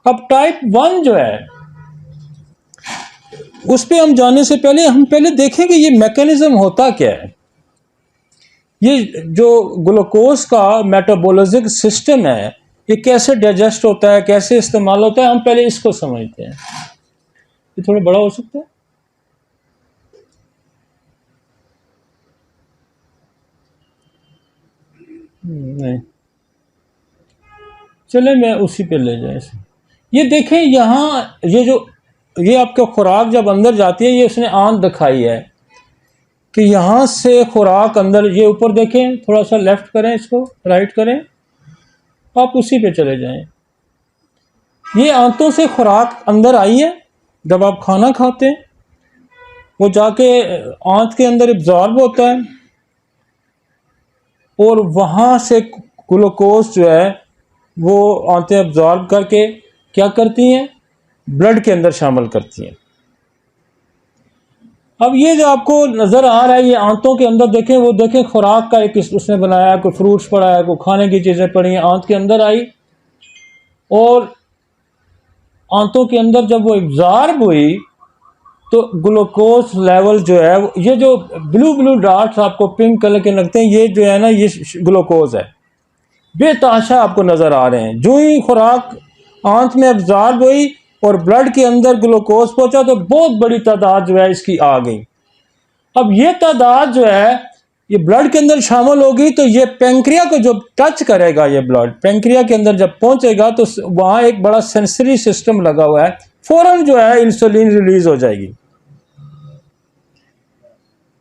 अब टाइप 1 जो है उस पे हम जाने से पहले हम देखें कि ये मैकेनिज्म होता क्या है। ये जो ग्लूकोज का मेटाबॉलिज्म सिस्टम है ये कैसे डाइजेस्ट होता है, कैसे इस्तेमाल होता है, हम पहले इसको समझते हैं। ये थोड़ा बड़ा हो सकता है। नहीं, चले मैं उसी पे ले जाए। ये देखें यहाँ ये आपका खुराक जब अंदर जाती है, ये उसने आंत दिखाई है कि यहाँ से खुराक अंदर, ये ऊपर देखें, थोड़ा सा लेफ्ट करें, इसको राइट करें, आप उसी पे चले जाएं। ये आंतों से खुराक अंदर आई है, जब आप खाना खाते हैं वो जाके आंत के अंदर एब्जॉर्ब होता है और वहाँ से ग्लूकोज जो है वो आंतें एब्जॉर्ब करके क्या करती हैं, ब्लड के अंदर शामिल करती हैं। अब ये जो आपको नज़र आ रहा है ये आंतों के अंदर देखें, वो देखें खुराक का एक उसने बनाया, कोई फ्रूट्स पड़ा है, कोई खाने की चीज़ें पड़ी हैं, आंत के अंदर आई और आंतों के अंदर जब वो एब्जॉर्ब हुई तो ग्लूकोज लेवल जो है, ये जो ब्लू ब्लू डॉट्स आपको पिंक कलर के लगते हैं, ये जो है ना ये ग्लूकोज है, बेतहाशा आपको नज़र आ रहे हैं। जो ही खुराक आंत में एब्जॉर्ब हुई और ब्लड के अंदर ग्लूकोज पहुंचा तो बहुत बड़ी तादाद जो है इसकी आ गई। अब ये तादाद जो है ये ब्लड के अंदर शामिल होगी तो ये पेंक्रिया को जब टच करेगा, ये ब्लड पेंक्रिया के अंदर जब पहुंचेगा तो वहाँ एक बड़ा सेंसरी सिस्टम लगा हुआ है, फौरन जो है इंसुलिन रिलीज हो जाएगी।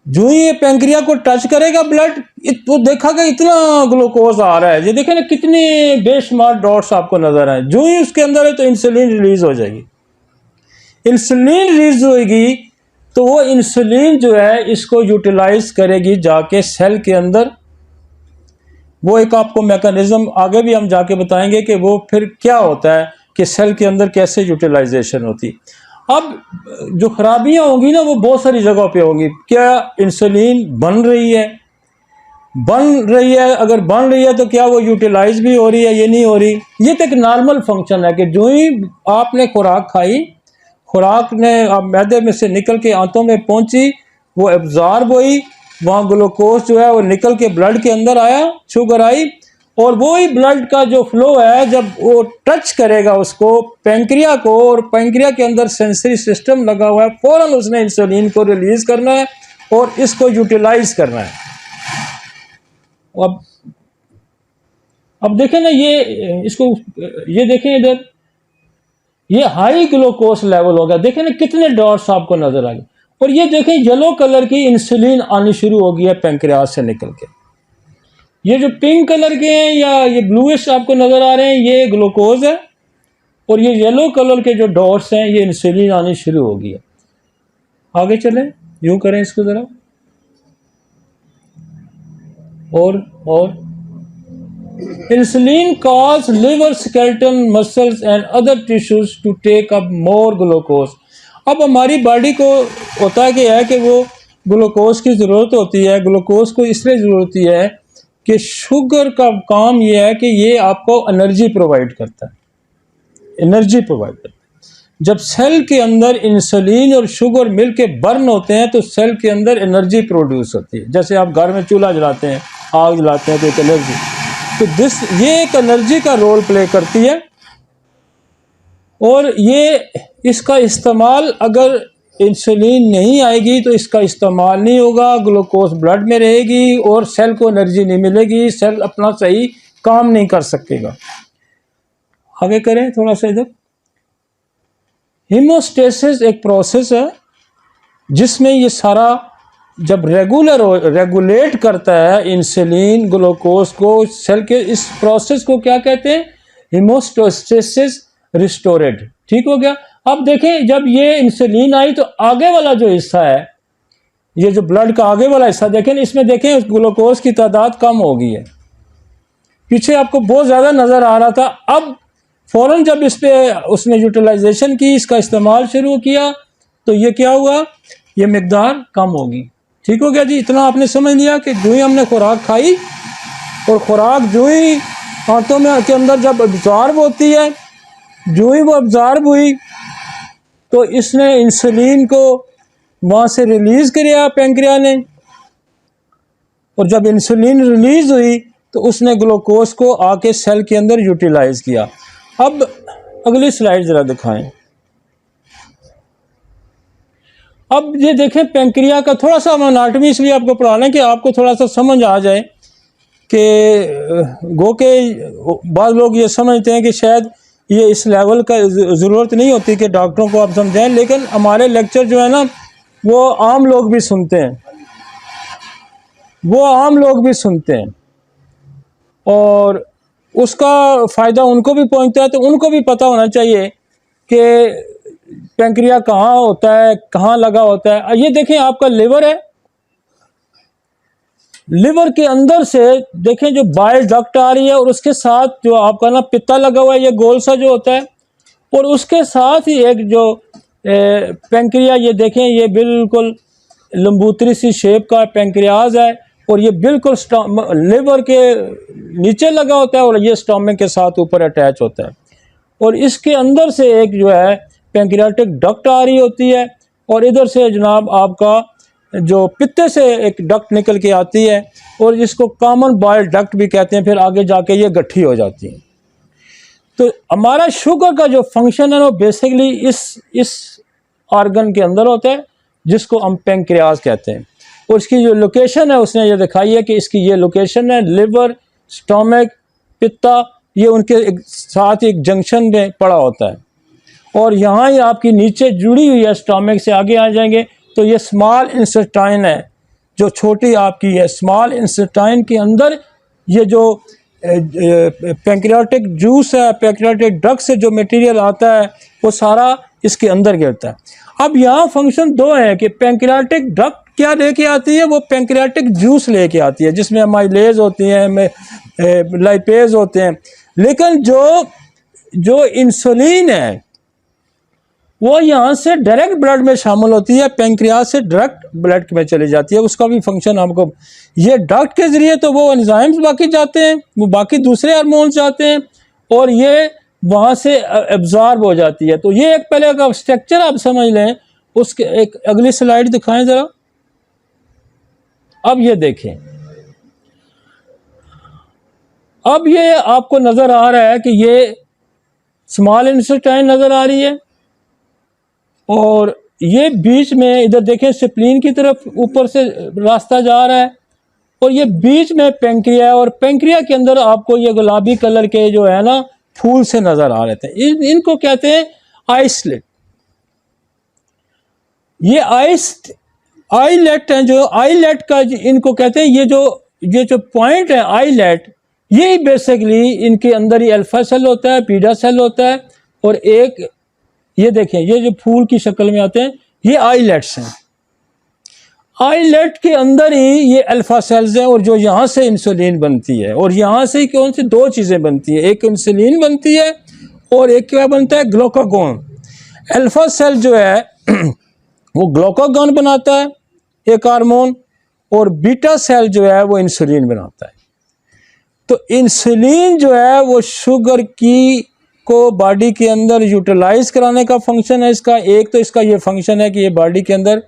जो ही ये पेंक्रिया को टच करेगा ब्लड, तो देखा कि इतना ग्लूकोज आ रहा है, ये देखें ना कितने बेशुमार डॉट्स आपको नजर आए। जो ही उसके अंदर है तो इंसुलिन रिलीज हो जाएगी। इंसुलिन रिलीज होगी तो वो इंसुलिन जो है इसको यूटिलाइज करेगी जाके सेल के अंदर। वो एक आपको मैकेनिज्म आगे भी हम जाके बताएंगे कि वो फिर क्या होता है कि सेल के अंदर कैसे यूटिलाइजेशन होती। अब जो खराबियां होंगी ना वो बहुत सारी जगहों पे होंगी। क्या इंसुलिन बन रही है, अगर बन रही है तो क्या वो यूटिलाइज भी हो रही है, ये नहीं हो रही। ये तो एक नॉर्मल फंक्शन है कि जो ही आपने खुराक खाई, खुराक ने आप मैदे में से निकल के आंतों में पहुंची, वो एब्जॉर्ब हुई, वहाँ ग्लूकोज जो है वो निकल के ब्लड के अंदर आया, शुगर आई, और वो ही ब्लड का जो फ्लो है जब वो टच करेगा उसको पेंक्रिया को, और पेंक्रिया के अंदर सेंसरी सिस्टम लगा हुआ है, फौरन उसने इंसुलिन को रिलीज करना है और इसको यूटिलाइज करना है। अब देखें ना ये देखें इधर, ये हाई ग्लूकोज लेवल हो गया। देखें ना कितने डॉट्स आपको नजर आ गए। और ये देखें येलो कलर की इंसुलिन आनी शुरू हो गई है पेंक्रियास से निकल के। ये जो पिंक कलर के हैं या ये ब्लूइश आपको नजर आ रहे हैं ये ग्लूकोज है, और ये येलो कलर के जो डॉट्स हैं ये इंसुलिन आनी शुरू हो गई है। आगे चलें, यूं करें इसको जरा, और insulin cause liver, skeleton, muscles and other tissues to take up more glucose. अब हमारी बॉडी को होता है कि वो ग्लूकोज की ज़रूरत होती है। ग्लूकोज को इसलिए ज़रूरत है कि शुगर का काम ये है कि ये आपको एनर्जी प्रोवाइड करता है, जब सेल के अंदर इंसुलिन और शुगर मिलके बर्न होते हैं तो सेल के अंदर एनर्जी प्रोड्यूस होती है। जैसे आप घर में चूल्हा जलाते हैं, आग जलाते हैं तो एक एनर्जी, तो ये एक एनर्जी का रोल प्ले करती है। और ये इसका इस्तेमाल, अगर इंसुलिन नहीं आएगी तो इसका इस्तेमाल नहीं होगा, ग्लूकोज ब्लड में रहेगी और सेल को एनर्जी नहीं मिलेगी, सेल अपना सही काम नहीं कर सकेगा। आगे करें थोड़ा सा इधर। हीमोस्टेसिस एक प्रोसेस है जिसमें ये सारा जब रेगुलेट करता है इंसुलिन ग्लूकोज को सेल के, इस प्रोसेस को क्या कहते हैं, हीमोस्टेसिस रिस्टोरेड। ठीक हो गया। अब देखें जब ये इंसुलिन आई तो आगे वाला जो हिस्सा है, ये जो ब्लड का आगे वाला हिस्सा देखें, इसमें देखें ग्लूकोज की तादाद कम हो गई है। पीछे आपको बहुत ज़्यादा नज़र आ रहा था, अब फौरन जब इस पे उसने यूटिलाइजेशन की, इसका इस्तेमाल शुरू किया तो ये क्या हुआ, ये मिकदार कम होगी। ठीक हो गया जी। इतना आपने समझ लिया कि जो ही हमने खुराक खाई और खुराक जो ही आंतों में के अंदर जब एब्जॉर्ब होती है जो ही वो ऑब्ज़र्व हुई तो इसने इंसुलिन को वहाँ से रिलीज़ किया पेंक्रिया ने, और जब इंसुलिन रिलीज़ हुई तो उसने ग्लूकोज को आके सेल के अंदर यूटिलाइज़ किया। अब अगली स्लाइड ज़रा दिखाएं। अब ये देखें पेंक्रिया का थोड़ा सा हम एनाटॉमी इसलिए आपको पढ़ा रहे हैं कि आपको थोड़ा सा समझ आ जाए कि गो के बाद लोग ये समझते हैं कि शायद ये इस लेवल का ज़रूरत नहीं होती कि डॉक्टरों को आप समझाएं, लेकिन हमारे लेक्चर जो है ना वो आम लोग भी सुनते हैं, वो आम लोग भी सुनते हैं और उसका फ़ायदा उनको भी पहुंचता है। तो उनको भी पता होना चाहिए कि पेंक्रिया कहाँ होता है, कहाँ लगा होता है। ये देखें आपका लिवर है, लिवर के अंदर से देखें जो बाइल डक्ट आ रही है और उसके साथ जो आपका ना पित्ता लगा हुआ है, ये गोल सा जो होता है, और उसके साथ ही एक जो पेंक्रिया, ये देखें ये बिल्कुल लंबूतरी सी शेप का पेंक्रियाज है और ये बिल्कुल लिवर के नीचे लगा होता है और ये स्टोमक के साथ ऊपर अटैच होता है। और इसके अंदर से एक जो है पेंक्रियाटिक डक्ट आ रही होती है और इधर से जनाब आपका जो पित्ते से एक डक्ट निकल के आती है और जिसको कॉमन बाइल डक्ट भी कहते हैं। फिर आगे जाके ये गट्ठी हो जाती है। तो हमारा शुगर का जो फंक्शन है वो बेसिकली इस ऑर्गन के अंदर होता है जिसको हम पेंक्रियाज कहते हैं। और इसकी जो लोकेशन है उसने ये दिखाई है कि इसकी ये लोकेशन है, लिवर, स्टोमक, पित्ता, ये उनके साथ एक जंक्शन में पड़ा होता है और यहाँ ही आपकी नीचे जुड़ी हुई है। स्टोमक से आगे आ जाएंगे तो ये स्मॉल इंटेस्टाइन है जो छोटी आपकी है। स्मॉल इंटेस्टाइन के अंदर ये जो पेंक्रियाटिक जूस है, पेंक्रियाटिक ड्रग से जो मटेरियल आता है वो सारा इसके अंदर गिरता है। अब यहाँ फंक्शन दो है कि पेंक्रियाटिक ड्रग क्या लेके आती है, वो पेंक्रियाटिक जूस लेके आती है जिसमें अमाइलेज होती हैं, लाइपेज होते हैं। लेकिन जो इंसुलिन है वो यहाँ से डायरेक्ट ब्लड में शामिल होती है, पेंक्रियाज से डायरेक्ट ब्लड में चली जाती है। उसका भी फंक्शन हमको ये डक्ट के ज़रिए तो वो एंजाइम्स बाकी जाते हैं, वो बाकी दूसरे हार्मोन्स जाते हैं और ये वहाँ से एब्जॉर्ब हो जाती है। तो ये एक पहले का स्ट्रक्चर आप समझ लें। उसके एक अगली स्लाइड दिखाएं ज़रा। अब ये देखें, अब ये आपको नज़र आ रहा है कि ये स्मॉल इंटेस्टाइन नज़र आ रही है और ये बीच में इधर देखें स्प्लीन की तरफ ऊपर से रास्ता जा रहा है और ये बीच में पेंक्रिया है और पेंक्रिया के अंदर आपको ये गुलाबी कलर के जो है ना फूल से नज़र आ रहे थे। इनको कहते हैं आइसलेट। ये आईलेट हैं, जो आईलेट का इनको कहते हैं। ये जो पॉइंट है आईलेट, यही बेसिकली इनके अंदर ही अल्फा सेल होता है, बीटा सेल होता है और एक ये देखें ये जो फूल की शक्ल में आते हैं ये आईलेट्स हैं। आईलेट के अंदर ही ये अल्फा सेल्स हैं और जो यहाँ से इंसुलिन बनती है और यहाँ से कौन सी दो चीज़ें बनती है, एक इंसुलिन बनती है और एक क्या बनता है, ग्लूकागोन। अल्फा सेल जो है वो ग्लूकागोन बनाता है एक हार्मोन और बीटा सेल जो है वो इंसुलिन बनाता है। तो इंसुलिन जो है वो शुगर की को बॉडी के अंदर यूटिलाइज कराने का फंक्शन है इसका। एक तो इसका ये फंक्शन है कि ये बॉडी के अंदर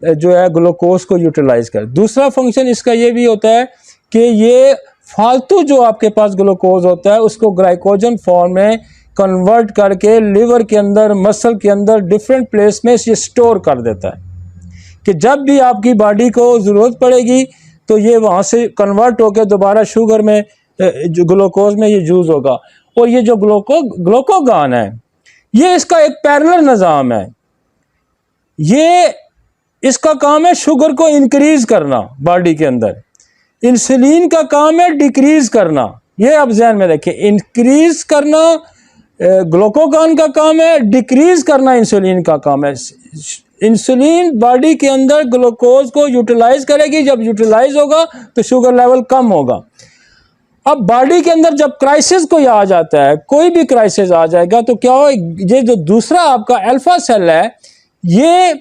जो है ग्लूकोज को यूटिलाइज करे। दूसरा फंक्शन इसका ये भी होता है कि ये फालतू जो आपके पास ग्लूकोज होता है उसको ग्लाइकोजन फॉर्म में कन्वर्ट करके लिवर के अंदर, मसल के अंदर डिफरेंट प्लेस में ये स्टोर कर देता है कि जब भी आपकी बॉडी को ज़रूरत पड़ेगी तो ये वहाँ से कन्वर्ट होकर दोबारा शुगर में जो ग्लूकोज में ये यूज़ होगा। और ये जो ग्लूकागॉन है ये इसका एक पैरेलल निज़ाम है। ये इसका काम है शुगर को इंक्रीज करना बॉडी के अंदर, इंसुलिन का काम है डिक्रीज करना। ये आप ध्यान में रखें, इंक्रीज करना ग्लूकागॉन का काम है, डिक्रीज करना इंसुलिन का काम है। इंसुलिन बॉडी के अंदर ग्लूकोज को यूटिलाइज करेगी, जब यूटिलाइज होगा तो शुगर लेवल कम होगा। अब बॉडी के अंदर जब क्राइसिस कोई आ जाता है, कोई भी क्राइसिस आ जाएगा तो क्या हो, ये जो दूसरा आपका अल्फा सेल है ये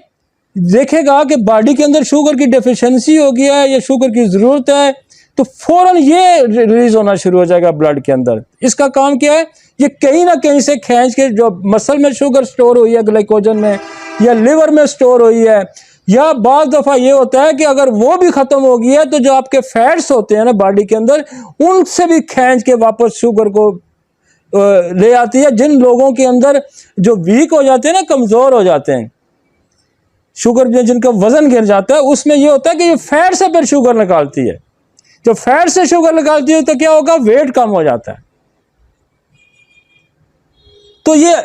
देखेगा कि बॉडी के अंदर शुगर की डेफिशिएंसी हो गया है या शुगर की ज़रूरत है, तो फौरन ये रिलीज होना शुरू हो जाएगा ब्लड के अंदर। इसका काम क्या है, ये कहीं ना कहीं से खींच के जो मसल में शुगर स्टोर हुई है ग्लाइकोजन में, या लिवर में स्टोर हुई है, या बाज़ दफ़ा ये होता है कि अगर वो भी ख़त्म हो गई है तो जो आपके फैट्स होते हैं ना बॉडी के अंदर, उनसे भी खींच के वापस शुगर को ले आती है। जिन लोगों के अंदर जो वीक हो जाते हैं ना, कमज़ोर हो जाते हैं, शुगर में जिनका वज़न गिर जाता है, उसमें ये होता है कि ये फैट से फिर शुगर निकालती है। जो फैट से शुगर निकालती है तो क्या होगा, वेट कम हो जाता है। तो ये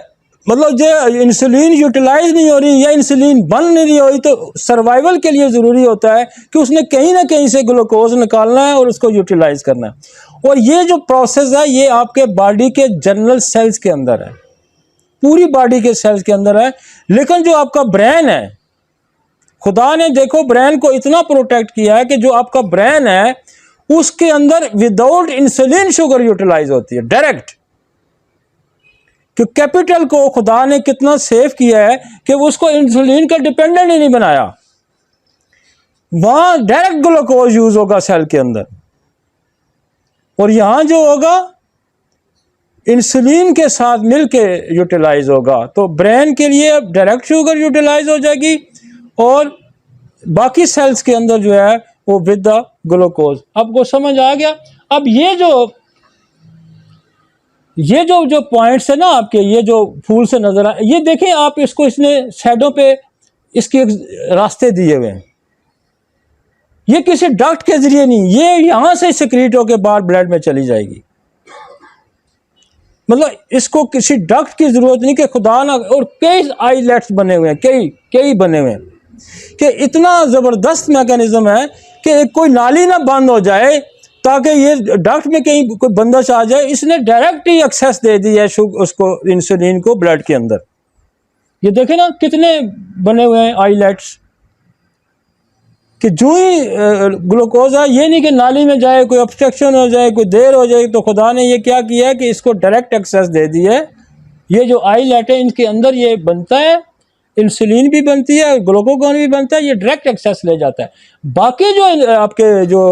मतलब जो इंसुलिन यूटिलाइज नहीं हो रही या इंसुलिन बन नहीं रही हो रही, तो सर्वाइवल के लिए ज़रूरी होता है कि उसने कहीं ना कहीं से ग्लूकोज निकालना है और उसको यूटिलाइज करना है। और ये जो प्रोसेस है ये आपके बॉडी के जनरल सेल्स के अंदर है, पूरी बॉडी के सेल्स के अंदर है। लेकिन जो आपका ब्रेन है, खुदा ने देखो ब्रेन को इतना प्रोटेक्ट किया है कि जो आपका ब्रेन है उसके अंदर विदाउट इंसुलिन शुगर यूटिलाइज होती है डायरेक्ट। कि कैपिटल को खुदा ने कितना सेव किया है कि उसको इंसुलिन का डिपेंडेंट ही नहीं बनाया, वहां डायरेक्ट ग्लूकोज यूज होगा सेल के अंदर। और यहां जो होगा इंसुलिन के साथ मिलके यूटिलाइज होगा, तो ब्रेन के लिए डायरेक्ट शुगर यूटिलाइज हो जाएगी और बाकी सेल्स के अंदर जो है वो विद द ग्लूकोज। आपको समझ आ गया? अब ये जो पॉइंट्स है ना आपके, ये जो फूल से नजर आए, ये देखें आप इसको, इसने शैडो पे इसके रास्ते दिए हुए हैं। ये किसी डक्ट के जरिए नहीं, ये यहां से सिक्रीट होकर बाहर ब्लड में चली जाएगी। मतलब इसको किसी डक्ट की जरूरत नहीं कि खुदा ना, और कई आईलेट्स बने हुए हैं, कई बने हुए हैं कि इतना जबरदस्त मैकेनिज्म है कि कोई नाली ना बंद हो जाए ताकि ये डक्ट में कहीं कोई बंदिश आ जाए। इसने डायरेक्ट ही एक्सेस दे दी है उसको, इंसुलिन को ब्लड के अंदर। ये देखें ना कितने बने हुए हैं आईलेट्स, कि जो ही ग्लूकोज है, ये नहीं कि नाली में जाए, कोई ऑब्स्ट्रक्शन हो जाए, कोई देर हो जाए, तो खुदा ने ये क्या किया है कि इसको डायरेक्ट एक्सेस दे दी है। ये जो आईलेट है इनके अंदर ये बनता है, इंसुलिन भी बनती है, ग्लूकोगोन भी बनता है, ये डायरेक्ट एक्सेस ले जाता है। बाकी जो आपके जो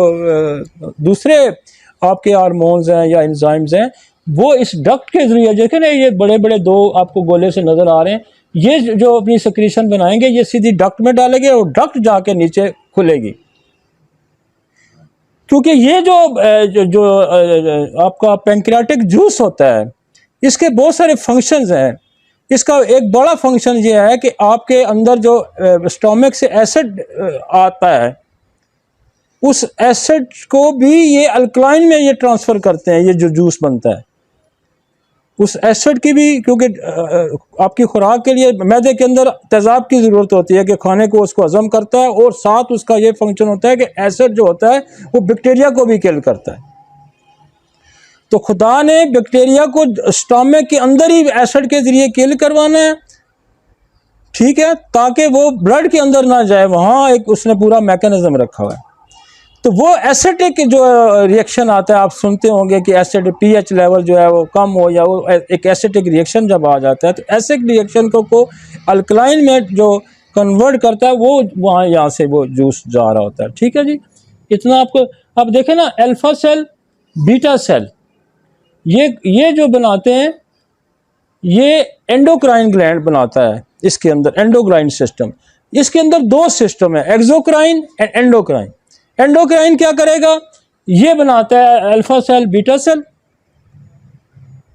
दूसरे आपके हार्मोन्स हैं या एंजाइम्स हैं, वो इस डक्ट के जरिए, देखें ना ये बड़े बड़े दो आपको गोले से नजर आ रहे हैं, ये जो अपनी सिक्रीशन बनाएंगे ये सीधी डक्ट में डालेंगे और डक्ट जाके नीचे खुलेगी। क्योंकि ये जो आपका पैंक्रियाटिक जूस होता है, इसके बहुत सारे फंक्शंस हैं। इसका एक बड़ा फंक्शन ये है कि आपके अंदर जो स्टोमक से एसिड आता है, उस एसिड को भी ये अल्कलाइन में ये ट्रांसफ़र करते हैं। ये जो जूस बनता है उस एसिड की भी, क्योंकि आपकी खुराक के लिए मैदे के अंदर तेज़ाब की ज़रूरत होती है कि खाने को उसको हज़म करता है, और साथ उसका ये फंक्शन होता है कि एसिड जो होता है वो बैक्टीरिया को भी किल करता है। तो खुदा ने बैक्टीरिया को स्टोमक के अंदर ही एसिड के ज़रिए किल करवाना है, ठीक है, ताकि वो ब्लड के अंदर ना जाए। वहाँ एक उसने पूरा मैकेनिज्म रखा हुआ है। तो वो एसिडिक जो रिएक्शन आता है, आप सुनते होंगे कि एसिड पीएच लेवल जो है वो कम हो, या वो एक एसिडिक रिएक्शन जब आ जाता है, तो एसिडिक रिएक्शन को अल्कलाइन में जो कन्वर्ट करता है, वो वहाँ यहाँ से वो जूस जा रहा होता है। ठीक है जी, इतना आपको। अब देखें ना, अल्फा सेल बीटा सेल ये जो बनाते हैं, ये एंडोक्राइन ग्लैंड बनाता है। इसके अंदर एंडोक्राइन सिस्टम, इसके अंदर दो सिस्टम है, एक्सोक्राइन एंड एंडोक्राइन। एंडोक्राइन क्या करेगा, ये बनाता है अल्फा सेल बीटा सेल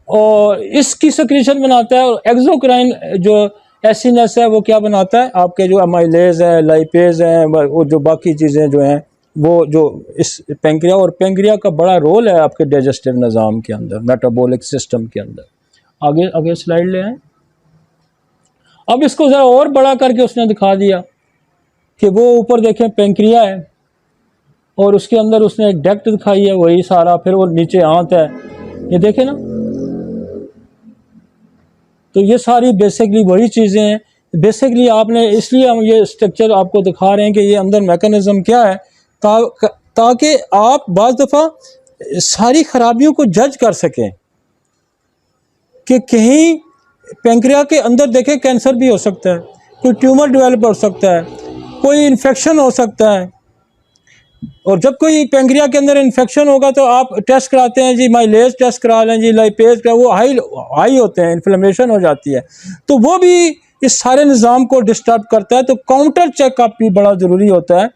और इसकी सिक्रीशन बनाता है। और एक्सोक्राइन जो एसिनस है वो क्या बनाता है, आपके जो अमाइलेज है, लाइपेज है, और जो बाकी चीज़ें जो हैं वो जो इस पेंक्रिया, और पेंक्रिया का बड़ा रोल है आपके डाइजेस्टिव निज़ाम के अंदर, मेटाबॉलिक सिस्टम के अंदर। आगे स्लाइड ले आए। अब इसको ज़रा और बड़ा करके उसने दिखा दिया कि वो ऊपर देखें पेंक्रिया है और उसके अंदर उसने एक डक्ट दिखाई है, वही सारा, फिर वो नीचे आंत है, ये देखें ना। तो ये सारी बेसिकली वही चीज़ें हैं। बेसिकली आपने, इसलिए हम ये स्ट्रक्चर आपको दिखा रहे हैं कि ये अंदर मैकेनिज्म क्या है, ताकि आप बाज़ दफ़ा सारी खराबियों को जज कर सकें कि कहीं पेंक्रिया के अंदर देखें कैंसर भी हो सकता है, कोई ट्यूमर डेवलप हो सकता है, कोई इन्फेक्शन हो सकता है, और जब कोई पेंक्रिया के अंदर इन्फेक्शन होगा तो आप टेस्ट कराते हैं जी, माइलेज टेस्ट करा लें जी, लाइपेज का, वो हाई होते हैं, इन्फ्लेमेशन हो जाती है, तो वो भी इस सारे निज़ाम को डिस्टर्ब करता है। तो काउंटर चेकअप भी बड़ा ज़रूरी होता है।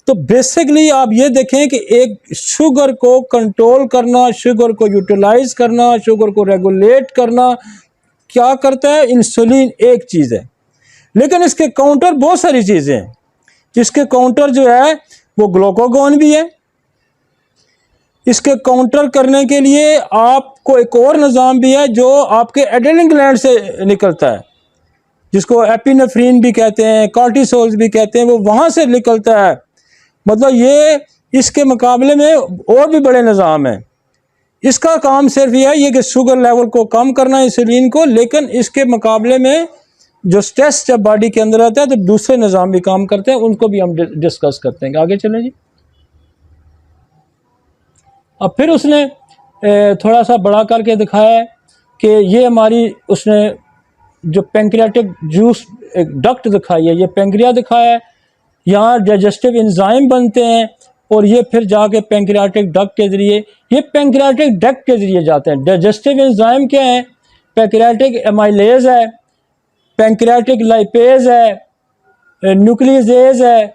तो बेसिकली आप ये देखें कि एक शुगर को कंट्रोल करना, शुगर को यूटिलाइज करना, शुगर को रेगुलेट करना क्या करता है? इंसुलिन एक चीज़ है, लेकिन इसके काउंटर बहुत सारी चीज़ें हैं। इसके काउंटर जो है वो ग्लूकागॉन भी है। इसके काउंटर करने के लिए आपको एक और निज़ाम भी है जो आपके एड्रेनल ग्लैंड से निकलता है, जिसको एपिनेफ्रीन भी कहते हैं, कॉर्टिसोल्स भी कहते हैं, वो वहाँ से निकलता है। मतलब ये इसके मुकाबले में और भी बड़े निज़ाम हैं। इसका काम सिर्फ यह है कि शुगर लेवल को कम करना, इंसुलिन को, लेकिन इसके मुकाबले में जो स्ट्रेस जब बॉडी के अंदर आता है तो दूसरे निज़ाम भी काम करते हैं, उनको भी हम डिस्कस करते हैं। आगे चलें जी। अब फिर उसने थोड़ा सा बड़ा करके दिखाया है कि ये हमारी, उसने जो पेंक्रियाटिक जूस डक्ट दिखाई है, ये पेंक्रिया दिखाया है, यहाँ डाइजेस्टिव एंजाइम बनते हैं और ये फिर जाके पेंक्रियाटिक डक्ट के ज़रिए, ये पेंक्रियाटिक डक्ट के ज़रिए जाते हैं। डाइजेस्टिव एंजाइम क्या है? पेंक्रियाटिक एमाइलेज है, पेंक्रियाटिक लाइपेज है, न्यूक्लियसेज है,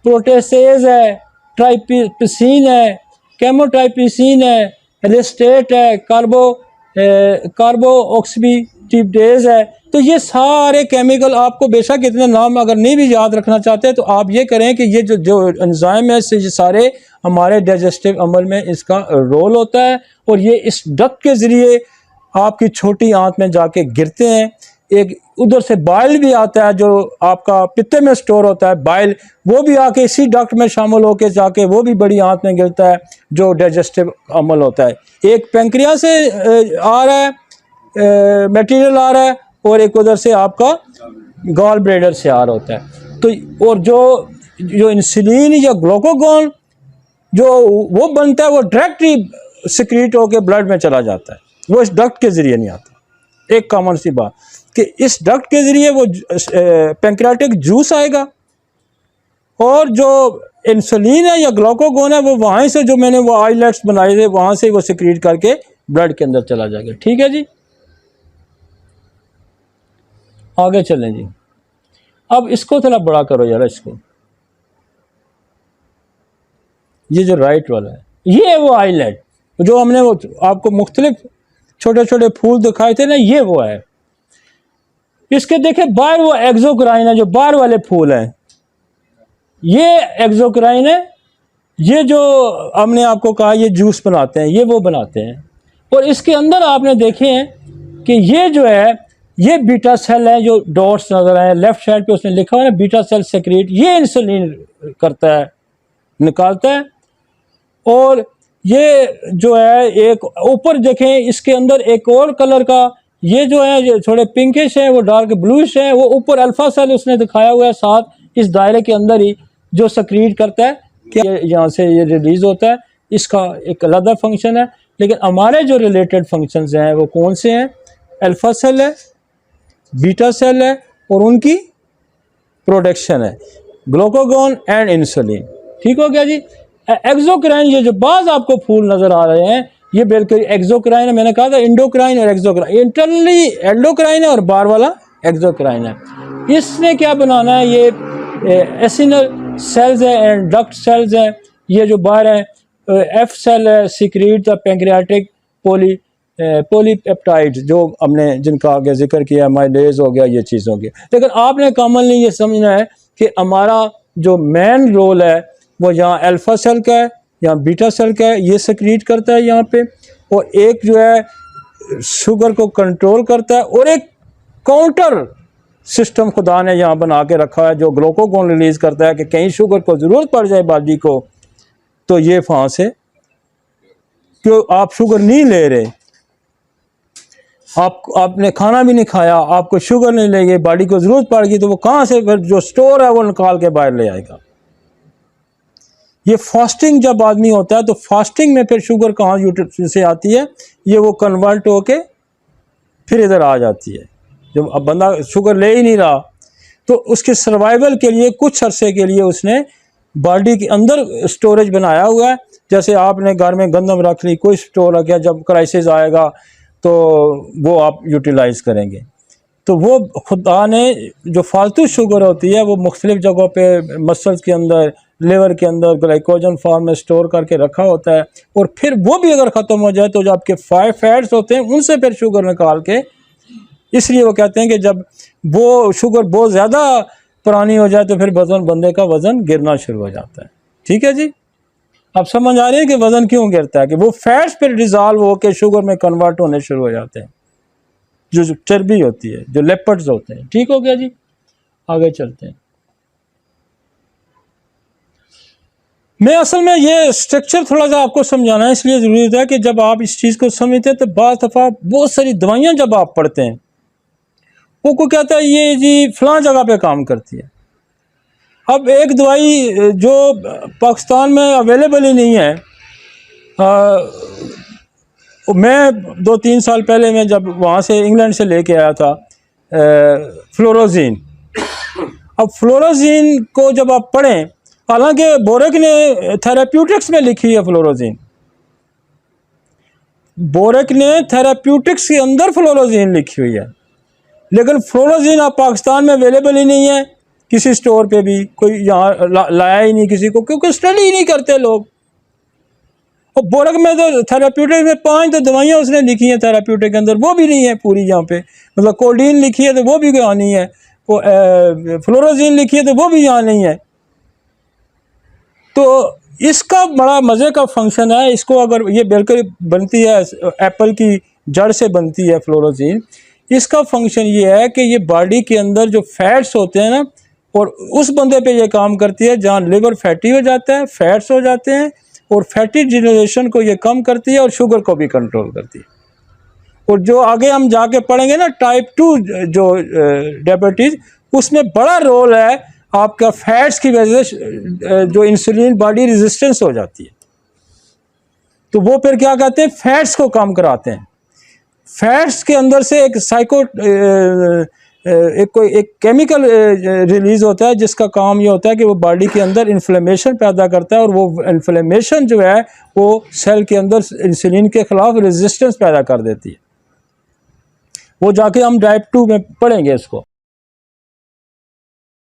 प्रोटेसेज है, ट्राइपिसिन है, केमोट्राइपिसिन है, एलिस्टेट है, कार्बो ऑक्सीडेज है। तो ये सारे केमिकल, आपको बेशक इतने नाम अगर नहीं भी याद रखना चाहते तो आप ये करें कि ये जो एंजाइम है, ये सारे हमारे डाइजेस्टिव अमल में इसका रोल होता है और ये इस डक्ट के ज़रिए आपकी छोटी आंत में जाके गिरते हैं। एक उधर से बाइल भी आता है जो आपका पित्ते में स्टोर होता है, बाइल, वो भी आके इसी डक्ट में शामिल होके जाके वो भी बड़ी आंत में गिरता है, जो डाइजेस्टिव अमल होता है। एक पेंक्रिया से आ रहा है मटेरियल आ रहा है और एक उधर से आपका गॉल ब्लैडर से आ रहा होता है। तो और जो इंसुलिन या ग्लूकागॉन जो वो बनता है वो डायरेक्टली सिक्रीट होकर ब्लड में चला जाता है, वो इस डक्ट के ज़रिए नहीं आता। एक कॉमन सी बात कि इस डक्ट के ज़रिए वो पेंक्रियाटिक जूस आएगा और जो इंसुलिन है या ग्लूकागॉन है वो वहाँ से, जो मैंने वो आइलेट्स बनाए थे, वहाँ से वो सिक्रीट करके ब्लड के अंदर चला जाएगा। ठीक है जी, आगे चलें जी। अब इसको थोड़ा बड़ा करो यार, इसको, ये जो राइट वाला है, ये है वो आइलेट जो हमने वो आपको मुख्तलिफ छोटे छोटे फूल दिखाए थे ना, ये वो है। इसके देखे बाहर वो एक्सोक्राइन है, जो बाहर वाले फूल हैं, ये एक्सोक्राइन है। ये जो हमने आपको कहा ये जूस बनाते हैं, ये वो बनाते हैं। और इसके अंदर आपने देखे हैं कि ये जो है ये बीटा सेल है, जो डॉट्स नजर आए लेफ्ट साइड पे, उसने लिखा हुआ है बीटा सेल सेक्रेट, ये इंसुलिन करता है, निकालता है। और ये जो है एक ऊपर देखें, इसके अंदर एक और कलर का, ये जो है ये थोड़े पिंकिश है, वो डार्क ब्लूइश है, वो ऊपर अल्फा सेल उसने दिखाया हुआ है साथ इस दायरे के अंदर ही, जो सक्रीट करता है कि यहाँ से ये रिलीज होता है। इसका एक अलग फंक्शन है, लेकिन हमारे जो रिलेटेड फंक्शंस हैं वो कौन से हैं? अल्फा सेल है, बीटा सेल है और उनकी प्रोडक्शन है, ग्लूकागॉन एंड इंसुलिन। ठीक हो गया जी। एक्सोक्राइन, ये जो बाज आपको फूल नजर आ रहे हैं ये बिल्कुल एक्सोक्राइन है। मैंने कहा था इंडोक्राइन और एक्सोक्राइन, इंटरनली एंडोक्राइन है और बाहर वाला एक्सोक्राइन है। इसने क्या बनाना है? ये एसिनल सेल्स है एंड डक्ट सेल्स हैं। ये जो बाहर है एफ सेल है, सिक्रीट द पैंक्रियाटिक पॉलीपेप्टाइड्स, जो हमने जिनका आगे जिक्र किया, माइलेज हो गया, ये चीज़ हो गया। लेकिन आपने कॉमनली ये समझना है कि हमारा जो मेन रोल है वो यहाँ अल्फा सेल का है, यहाँ बीटा सेल का है, ये सिक्रीट करता है यहाँ पे, और एक जो है शुगर को कंट्रोल करता है, और एक काउंटर सिस्टम खुदा ने यहाँ बना के रखा है जो ग्लूकागॉन रिलीज करता है कि कहीं शुगर को ज़रूरत पड़ जाए बॉडी को, तो ये वहाँ से, क्यों आप शुगर नहीं ले रहे, आपने खाना भी नहीं खाया, आपको शुगर नहीं लेगी, बॉडी को ज़रूरत पड़ गई, तो वो कहाँ से फिर जो स्टोर है वो निकाल के बाहर ले आएगा। ये फास्टिंग जब आदमी होता है तो फास्टिंग में फिर शुगर कहाँ यूट्यूब से आती है, ये वो कन्वर्ट होके फिर इधर आ जाती है। जब अब बंदा शुगर ले ही नहीं रहा तो उसके सर्वाइवल के लिए कुछ अरसे के लिए उसने बॉडी के अंदर स्टोरेज बनाया हुआ है। जैसे आपने घर में गंदम रख ली, कोई स्टोर रख गया, जब क्राइसिस आएगा तो वो आप यूटिलाइज करेंगे। तो वो खुदा ने जो फालतू शुगर होती है वो मुख्तलिफ जगहों पे मसल्स के अंदर, लिवर के अंदर ग्लाइकोजन फॉर्म में स्टोर करके रखा होता है, और फिर वो भी अगर ख़त्म हो जाए तो जो आपके 5 फैट्स होते हैं उनसे फिर शुगर निकाल के, इसलिए वो कहते हैं कि जब वो शुगर बहुत ज़्यादा पुरानी हो जाए तो फिर बंदे का वज़न गिरना शुरू हो जाता है। ठीक है जी, अब समझ आ रही है कि वज़न क्यों गिरता है, कि वो फैट्स फिर डिज़ॉल्व होकर शुगर में कन्वर्ट होने शुरू हो जाते हैं, जो चर्बी होती है, जो लेपर्ड्स होते हैं। ठीक हो गया जी, आगे चलते हैं। मैं असल में ये स्ट्रक्चर थोड़ा सा आपको समझाना है, इसलिए ज़रूरी होता है कि जब आप इस चीज़ को समझते हैं तो बाज़ दफ़ा बहुत सारी दवाइयाँ जब आप पढ़ते हैं, वो को कहता है ये जी फ़लाँ जगह पे काम करती है। अब एक दवाई जो पाकिस्तान में अवेलेबल ही नहीं है, मैं 2-3 साल पहले मैं जब वहाँ से इंग्लैंड से लेके आया था फ्लोरोजीन। अब फ्लोरोजीन को जब आप पढ़ें, हालांकि बोरक ने थेराप्यूटिक्स में लिखी है फ्लोरोजीन, बोरक ने थेराप्यूटिक्स के अंदर फ्लोरोजीन लिखी हुई है, लेकिन फ्लोरोजीन अब पाकिस्तान में अवेलेबल ही नहीं है, किसी स्टोर पे भी कोई यहाँ लाया ही नहीं किसी को, क्योंकि स्टडी ही नहीं करते लोग। और बोरक में तो थेराप्यूटिक में 5 तो दवाइयाँ उसने लिखी हैं थेराप्यूटिक के अंदर, वो भी नहीं है पूरी यहाँ पे। मतलब कोडीन लिखी है तो वो भी यहाँ नहीं है, वो फ्लोरोजीन लिखी है तो वो भी यहाँ नहीं है। तो इसका बड़ा मज़े का फंक्शन है। इसको अगर ये बिल्कुल बनती है एप्पल की जड़ से बनती है फ्लोरोजीन। इसका फंक्शन ये है कि ये बॉडी के अंदर जो फैट्स होते हैं ना, और उस बंदे पे ये काम करती है जहाँ लिवर फैटी हो जाता है, फैट्स हो जाते हैं, और फैटी जनरेशन को ये कम करती है और शुगर को भी कंट्रोल करती है। और जो आगे हम जाके पढ़ेंगे ना टाइप 2 जो डायबिटीज़, उसमें बड़ा रोल है आपका फैट्स की वजह से जो इंसुलिन बॉडी रेजिस्टेंस हो जाती है, तो वो फिर क्या कहते हैं, फैट्स को कम कराते हैं। फैट्स के अंदर से एक केमिकल रिलीज होता है जिसका काम ये होता है कि वो बॉडी के अंदर इन्फ्लेमेशन पैदा करता है, और वो इन्फ्लेमेशन जो है वो सेल के अंदर इंसुलिन के खिलाफ रेजिस्टेंस पैदा कर देती है। वो जाके हम टाइप 2 में पढ़ेंगे इसको।